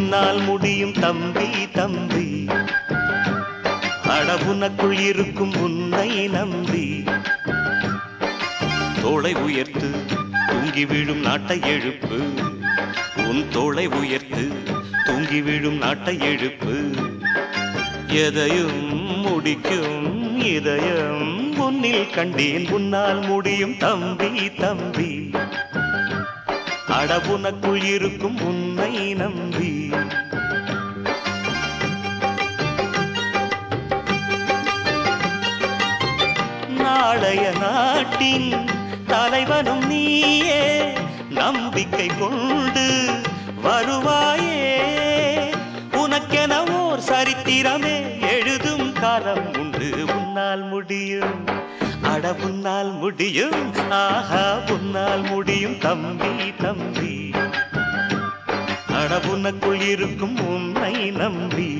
உன்னால் முடியும் தம்பி தம்பி. அடவுனக்குள் இருக்கும் உன்னை நம்பி. தோளை உயர்த்து தூங்கி விழும் நாட்டை எழுப்பு. உன் தோளை உயர்த்து தூங்கி விழும் நாட்டை எழுப்பு. எதையும் முடிக்கும் இதயம் உன்னில் கண்டேன். உன்னால் முடியும் தம்பி தம்பி. அடவுனக்குள் இருக்கும் உன்னை நம்பி. நாளைய நாட்டின் தலைவனும் நீயே. நம்பிக்கை கொண்டு வருவாயே. உனக்கென ஓர் சரித்திரமே எழுதும் காலம் உண்டு. உன்னால் முடியும் அட உன்னால் முடியும். ஆஹா உன்னால் முடியும் தம்பி தம்பி. அட உனக்குள் இருக்கும் உன்னை நம்பி.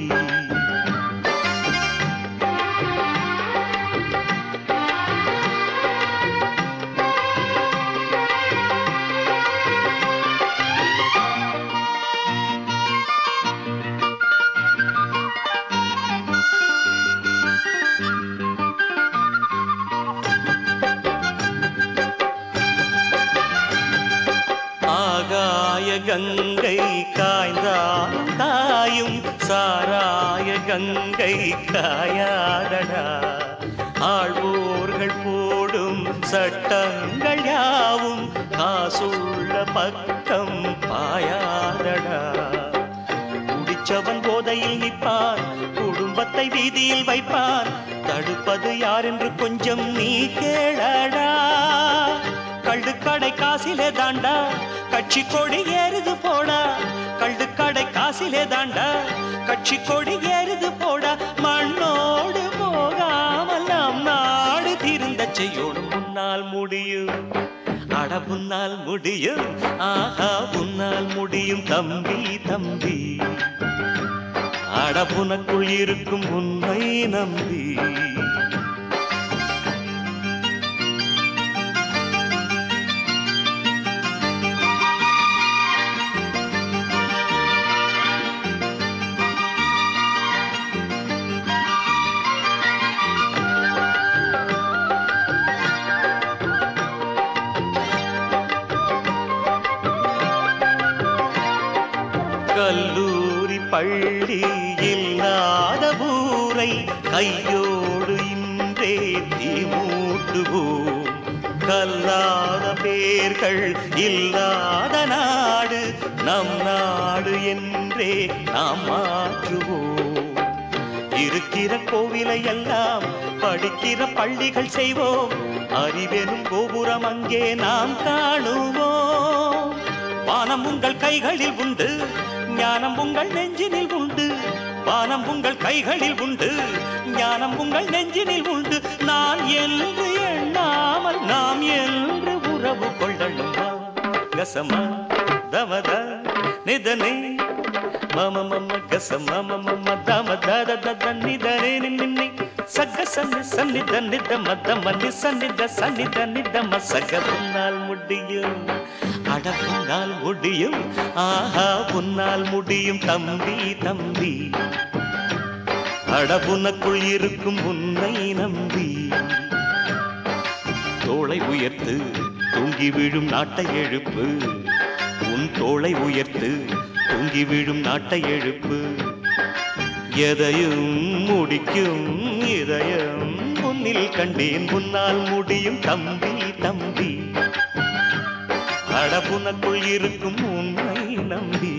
ஆகாய கங்கை காய்ந்தாலும் காயும். சாராய கங்கை காயாதடா. ஆழ்வோர்கள் போடும் சட்டங்கள் யாவும் காசுள்ள பக்கம் பாயாதடா. குடிச்சவன் போதையில் நிற்பான். குடும்பத்தை வீதியில் வைப்பான். தடுப்பது யார் என்று கொஞ்சம் நீ கேளடா. கள்ளுக்கடை காசிலே தாண்டா கட்சி கொடி ஏறுது போடா. கள்ளுக்கடை காசிலே தாண்டா கட்சி கொடி ஏறுது போடா. மண்ணோடு போகாமல் நாம் நாடு திருந்த செய்யோடும். உன்னால் முடியும் அட உன்னால் முடியும். ஆஹா உன்னால் முடியும் தம்பி தம்பி. அட உனக்குள் இருக்கும் உன்னை நம்பி. கல்லூரி பள்ளி இல்லாத ஊரை கையோடு இன்றே தீமூட்டுவோம். கல்லாத பேர்கள் இல்லாத நாடு நம் நாடு என்றே நாம் மாற்றுவோம். இருக்கிற கோவிலை எல்லாம் படிக்கிற பள்ளிகள் செய்வோம். அறிவெனும் கோபுரம் அங்கே நாம் காணுவோம். வானம் உங்கள் கைகளில் உண்டு. ஞானம் உங்கள் நெஞ்சினில் உண்டு. வானம் உங்கள் கைகளில் உண்டு. ஞானம் உங்கள் நெஞ்சினில் உண்டு. நான் என்று எண்ணாமல் நாம் என்று உறவு கொள்ளணுமா. கசமா தமத நிதனே மம மம கசம மம தமத தத நிதனே நின்னி சக சன்னி சன்னித நித மத மன்னி சன்னித சன்னித நித மசக. உன்னால் முடியும் அட உன்னால் முடியும். ஆஹா உன்னால் முடியும் தம்பி தம்பி. அட உனக்குள் இருக்கும் உன்னை நம்பி. தோளை உயர்த்து தூங்கி விழும் நாட்டை எழுப்பு. உன் தோளை உயர்த்து தூங்கி விழும் நாட்டை எழுப்பு. எதையும் முடிக்கும் இதயம் உன்னில் கண்டேன். உன்னால் முடியும் தம்பி தம்பி. அட உனக்குள் இருக்கும் உன்னை நம்பி.